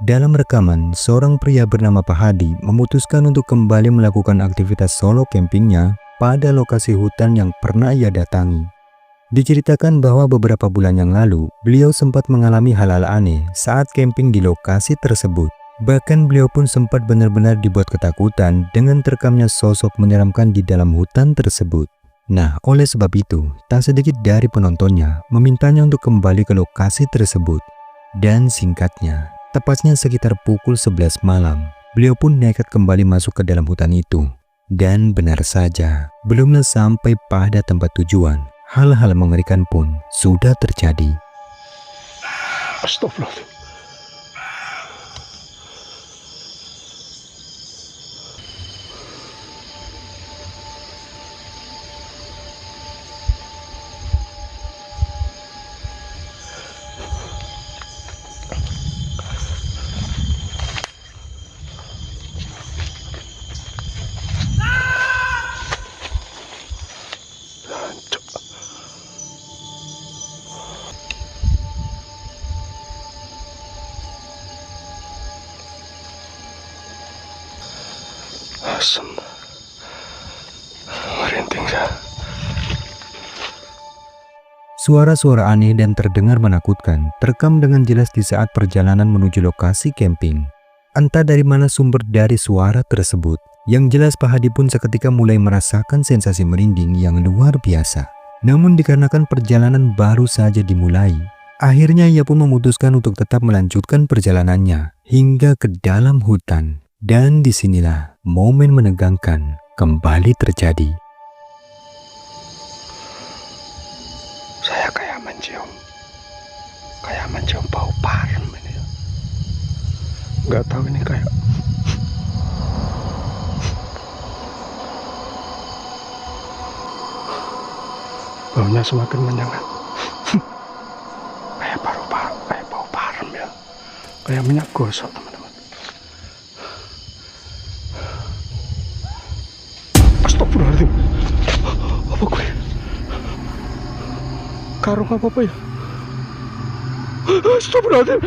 Dalam rekaman, seorang pria bernama Pak Hadi memutuskan untuk kembali melakukan aktivitas solo campingnya pada lokasi hutan yang pernah ia datangi. Diceritakan bahwa beberapa bulan yang lalu, beliau sempat mengalami hal-hal aneh saat camping di lokasi tersebut. Bahkan beliau pun sempat benar-benar dibuat ketakutan dengan terekamnya sosok menyeramkan di dalam hutan tersebut. Nah, oleh sebab itu, tak sedikit dari penontonnya memintanya untuk kembali ke lokasi tersebut. Dan singkatnya, tepatnya sekitar pukul 11 malam, beliau pun nekat kembali masuk ke dalam hutan itu. Dan benar saja, belumlah sampai pada tempat tujuan, hal-hal mengerikan pun sudah terjadi. Astagfirullahaladzim. Asem, merinding saya. Suara-suara aneh dan terdengar menakutkan terekam dengan jelas di saat perjalanan menuju lokasi camping. Entah dari mana sumber dari suara tersebut. Yang jelas Pak Hadi pun seketika mulai merasakan sensasi merinding yang luar biasa. Namun dikarenakan perjalanan baru saja dimulai, akhirnya ia pun memutuskan untuk tetap melanjutkan perjalanannya hingga ke dalam hutan. Dan disinilah momen menegangkan kembali terjadi. Saya kayak mencium bau parem ini. Nggak tahu ini kayak baunya semakin menyengat. Kayak bau parem ya. Kayak minyak gosok, teman-teman. Astagfirullahaladzim. Apa gue? Karung apa ya? Astagfirullahaladzim.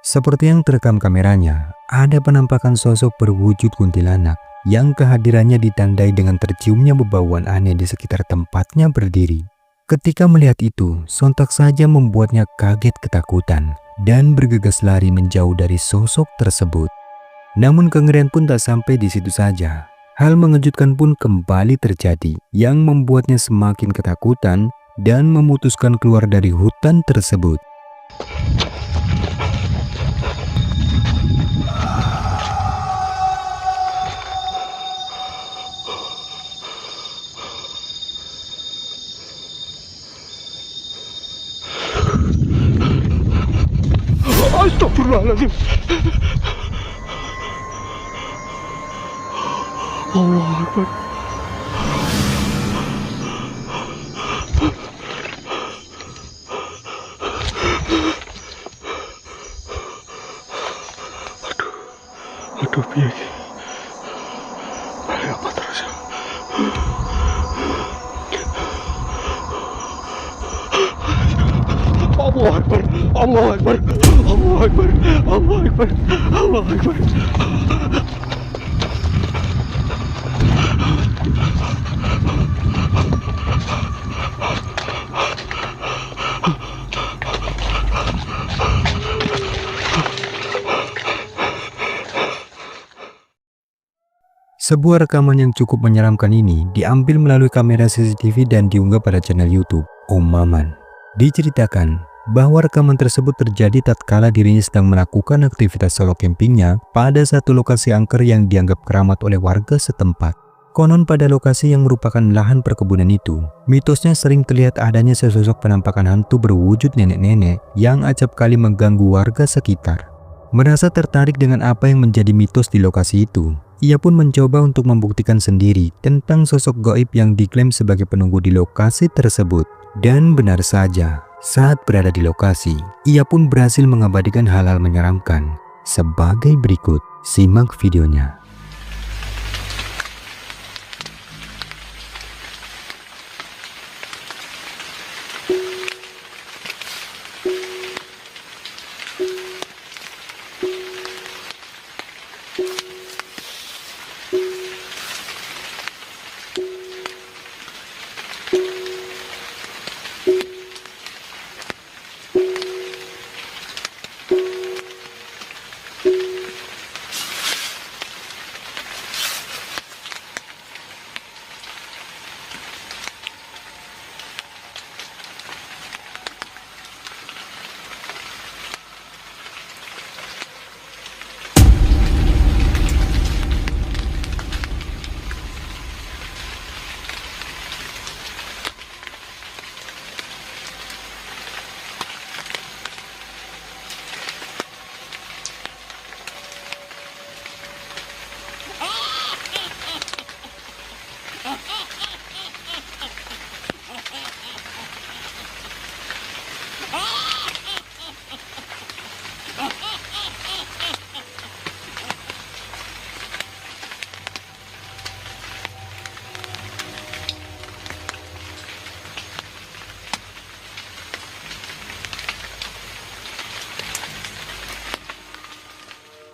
Seperti yang terekam kameranya, ada penampakan sosok berwujud kuntilanak yang kehadirannya ditandai dengan terciumnya bebauan aneh di sekitar tempatnya berdiri. Ketika melihat itu, sontak saja membuatnya kaget ketakutan dan bergegas lari menjauh dari sosok tersebut. Namun kengerian pun tak sampai di situ saja. Hal mengejutkan pun kembali terjadi yang membuatnya semakin ketakutan dan memutuskan keluar dari hutan tersebut. Astagfirullahaladzim. Allahu Akbar. Aduh, piye iki? Apa terus ya? Allahu Akbar, Allahu Akbar, Allahu Akbar, Allahu Akbar, Allahu Akbar. Sebuah rekaman yang cukup menyeramkan ini diambil melalui kamera CCTV dan diunggah pada channel YouTube Om Maman. Diceritakan bahwa rekaman tersebut terjadi tatkala dirinya sedang melakukan aktivitas solo campingnya pada satu lokasi angker yang dianggap keramat oleh warga setempat. Konon pada lokasi yang merupakan lahan perkebunan itu, mitosnya sering terlihat adanya sesosok penampakan hantu berwujud nenek-nenek yang acap kali mengganggu warga sekitar. Merasa tertarik dengan apa yang menjadi mitos di lokasi itu, ia pun mencoba untuk membuktikan sendiri tentang sosok gaib yang diklaim sebagai penunggu di lokasi tersebut. Dan benar saja, saat berada di lokasi, ia pun berhasil mengabadikan hal-hal menyeramkan. Sebagai berikut, simak videonya.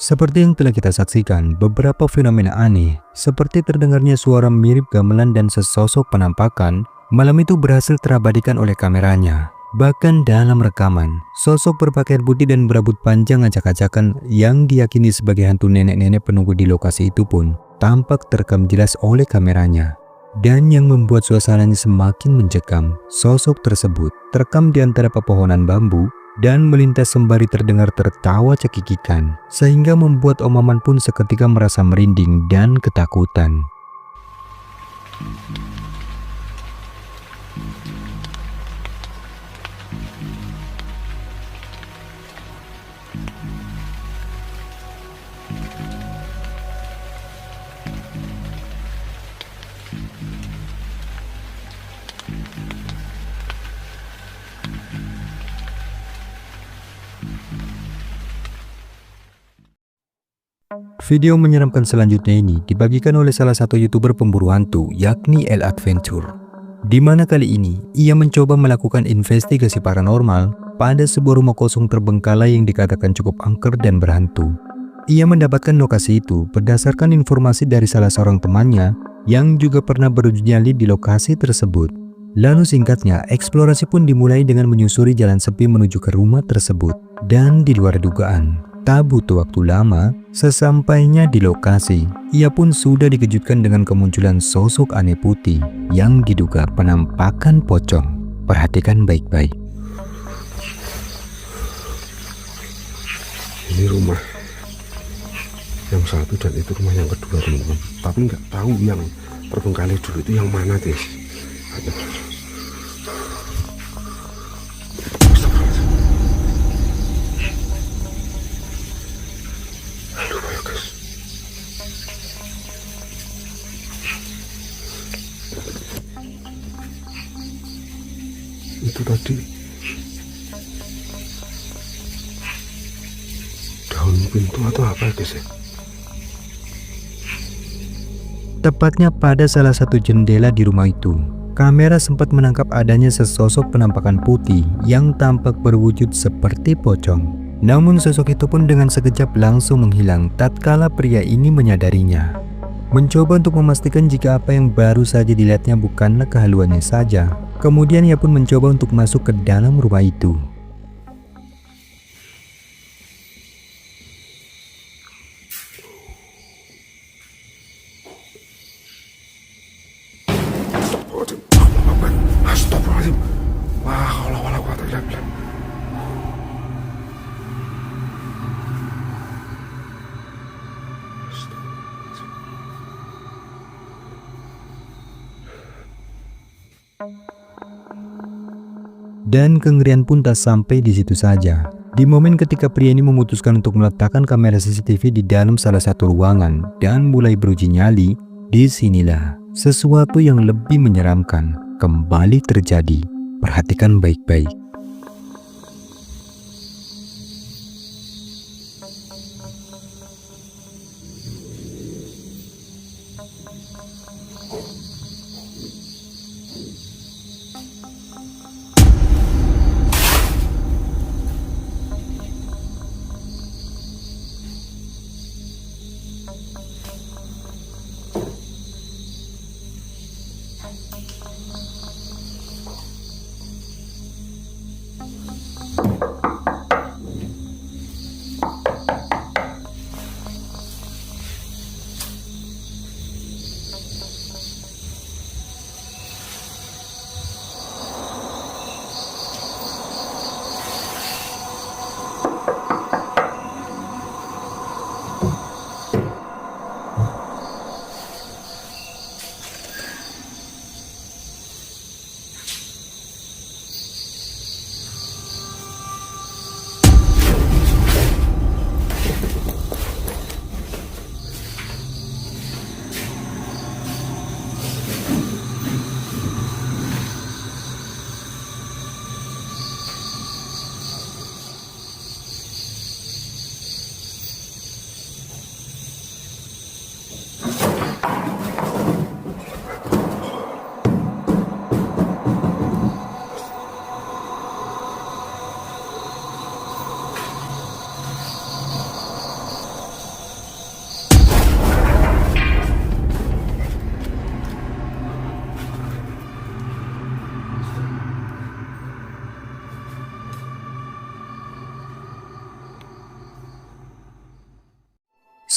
Seperti yang telah kita saksikan, beberapa fenomena aneh seperti terdengarnya suara mirip gamelan dan sesosok penampakan malam itu berhasil terabadikan oleh kameranya. Bahkan dalam rekaman, sosok berpakaian putih dan berambut panjang acak-acakan yang diyakini sebagai hantu nenek-nenek penunggu di lokasi itu pun tampak terekam jelas oleh kameranya. Dan yang membuat suasananya semakin mencekam, sosok tersebut terekam di antara pepohonan bambu dan melintas sembari terdengar tertawa cekikikan, sehingga membuat Om Maman pun seketika merasa merinding dan ketakutan. Video menyeramkan selanjutnya ini dibagikan oleh salah satu YouTuber pemburu hantu, yakni El Adventure. Di mana kali ini ia mencoba melakukan investigasi paranormal pada sebuah rumah kosong terbengkalai yang dikatakan cukup angker dan berhantu. Ia mendapatkan lokasi itu berdasarkan informasi dari salah seorang temannya yang juga pernah beruji nyali di lokasi tersebut. Lalu singkatnya, eksplorasi pun dimulai dengan menyusuri jalan sepi menuju ke rumah tersebut. Dan di luar dugaan, tak butuh waktu lama, sesampainya di lokasi, ia pun sudah dikejutkan dengan kemunculan sosok aneh putih yang diduga penampakan pocong. Perhatikan baik-baik. Ini rumah yang satu dan itu rumah yang kedua, teman-teman. Tapi nggak tahu yang terbengkalai dulu itu yang mana, guys. Itu tadi daun pintu atau apa, guys ya? Tepatnya pada salah satu jendela di rumah itu, kamera sempat menangkap adanya sesosok penampakan putih yang tampak berwujud seperti pocong. Namun sosok itu pun dengan sekejap langsung menghilang tatkala pria ini menyadarinya. Mencoba untuk memastikan jika apa yang baru saja dilihatnya bukanlah kehaluannya saja, kemudian ia pun mencoba untuk masuk ke dalam rumah itu. Astagfirullahaladzim. Wah, Allah wala quwata illa billah. Dan kengerian pun tak sampai di situ saja. Di momen ketika pria ini memutuskan untuk meletakkan kamera CCTV di dalam salah satu ruangan dan mulai beruji nyali, disinilah sesuatu yang lebih menyeramkan kembali terjadi. Perhatikan baik-baik.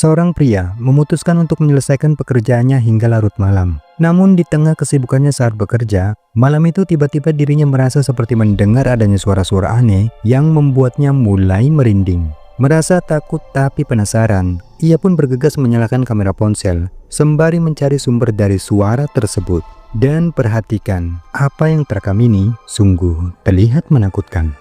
Seorang pria memutuskan untuk menyelesaikan pekerjaannya hingga larut malam. Namun di tengah kesibukannya saat bekerja, malam itu tiba-tiba dirinya merasa seperti mendengar adanya suara-suara aneh yang membuatnya mulai merinding. Merasa takut tapi penasaran, ia pun bergegas menyalakan kamera ponsel sembari mencari sumber dari suara tersebut. Dan perhatikan, apa yang terekam ini sungguh terlihat menakutkan.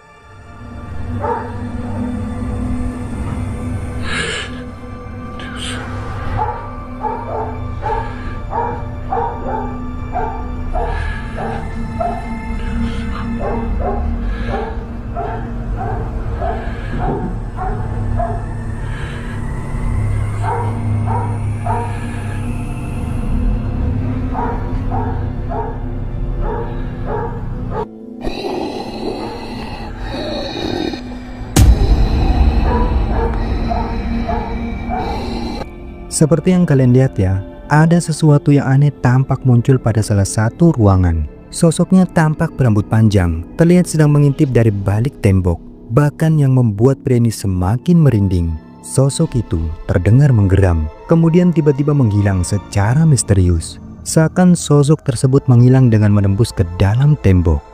Seperti yang kalian lihat ya, ada sesuatu yang aneh tampak muncul pada salah satu ruangan. Sosoknya tampak berambut panjang, terlihat sedang mengintip dari balik tembok. Bahkan yang membuat pria ini semakin merinding, sosok itu terdengar menggeram, kemudian tiba-tiba menghilang secara misterius. Seakan sosok tersebut menghilang dengan menembus ke dalam tembok.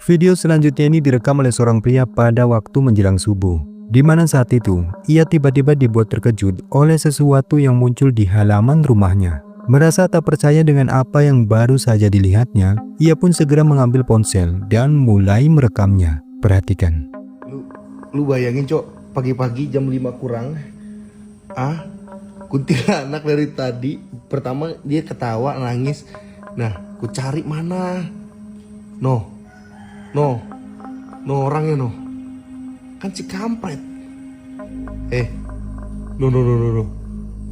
Video selanjutnya ini direkam oleh seorang pria pada waktu menjelang subuh, di mana saat itu ia tiba-tiba dibuat terkejut oleh sesuatu yang muncul di halaman rumahnya. Merasa tak percaya dengan apa yang baru saja dilihatnya, ia pun segera mengambil ponsel dan mulai merekamnya. Perhatikan. Lu bayangin cok, pagi-pagi jam 5 kurang, kuntilanak dari tadi. Pertama dia ketawa nangis. Nah, ku cari mana? No orangnya no. Kan si kampret.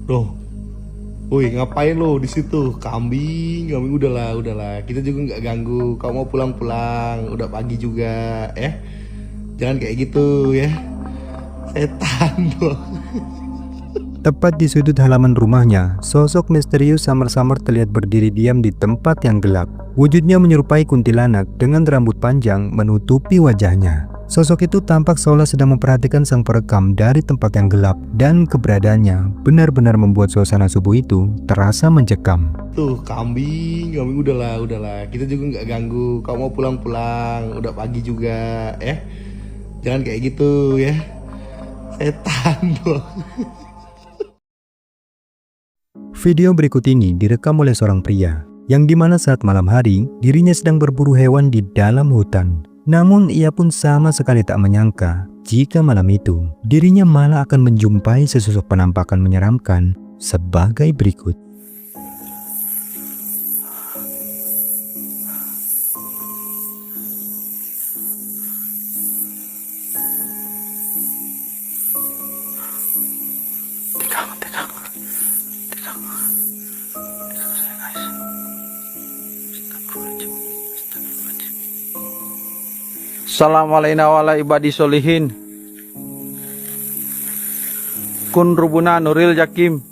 No. Woi, ngapain lo di situ? Kambing, udahlah. Kita juga nggak ganggu. Kau mau pulang, udah pagi juga, ya. Jangan kayak gitu ya. Setan loh. Tepat di sudut halaman rumahnya, sosok misterius samar-samar terlihat berdiri diam di tempat yang gelap. Wujudnya menyerupai kuntilanak dengan rambut panjang menutupi wajahnya. Sosok itu tampak seolah sedang memperhatikan sang perekam dari tempat yang gelap, dan keberadaannya benar-benar membuat suasana subuh itu terasa mencekam. Tuh, kambing, udahlah. Kita juga nggak ganggu. Kau mau pulang, udah pagi juga, ya. Jangan kayak gitu ya. Setan loh. Video berikut ini direkam oleh seorang pria, yang dimana saat malam hari dirinya sedang berburu hewan di dalam hutan. Namun ia pun sama sekali tak menyangka jika malam itu dirinya malah akan menjumpai sesosok penampakan menyeramkan sebagai berikut. Assalamualaikum warahmatullahi ibadi solihin. Kun rubuna Nuril Jakim.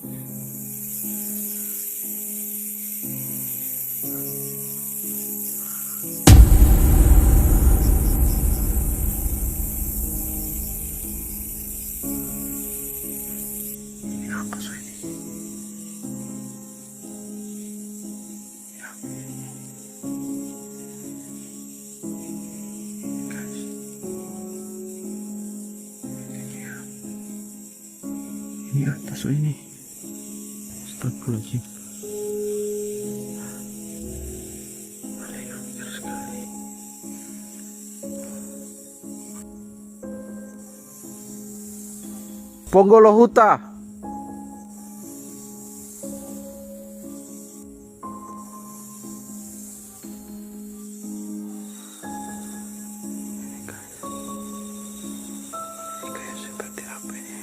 Ini atas ini. Astagfirullahaladzim. Ponggolo Huta. Kayak seperti apa ini?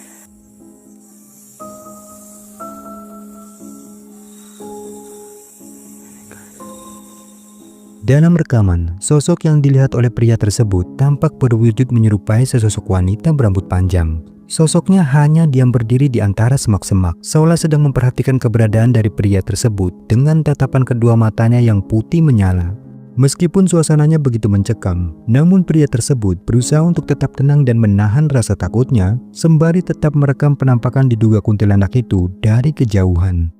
Dalam rekaman, sosok yang dilihat oleh pria tersebut tampak berwujud menyerupai sesosok wanita berambut panjang. Sosoknya hanya diam berdiri di antara semak-semak, seolah sedang memperhatikan keberadaan dari pria tersebut dengan tatapan kedua matanya yang putih menyala. Meskipun suasananya begitu mencekam, namun pria tersebut berusaha untuk tetap tenang dan menahan rasa takutnya, sembari tetap merekam penampakan diduga kuntilanak itu dari kejauhan.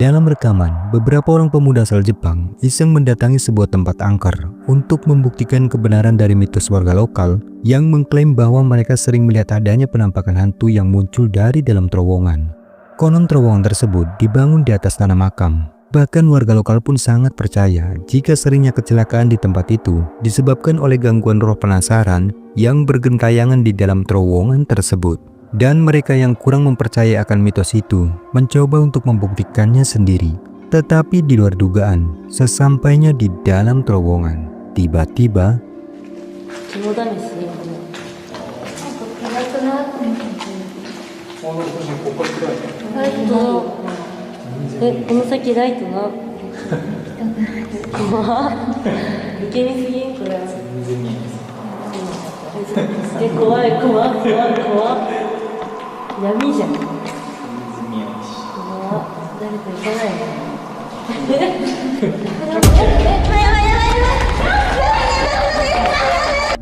Dalam rekaman, beberapa orang pemuda asal Jepang iseng mendatangi sebuah tempat angker untuk membuktikan kebenaran dari mitos warga lokal yang mengklaim bahwa mereka sering melihat adanya penampakan hantu yang muncul dari dalam terowongan. Konon terowongan tersebut dibangun di atas tanah makam. Bahkan warga lokal pun sangat percaya jika seringnya kecelakaan di tempat itu disebabkan oleh gangguan roh penasaran yang bergentayangan di dalam terowongan tersebut. Dan mereka yang kurang mempercayai akan mitos itu mencoba untuk membuktikannya sendiri. Tetapi di luar dugaan, sesampainya di dalam terowongan, tiba-tiba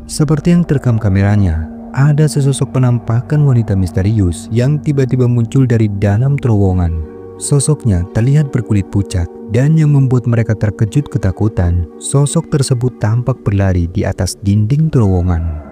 seperti yang terekam kameranya, ada sesosok penampakan wanita misterius yang tiba-tiba muncul dari dalam terowongan. Sosoknya terlihat berkulit pucat, dan yang membuat mereka terkejut ketakutan, sosok tersebut tampak berlari di atas dinding terowongan.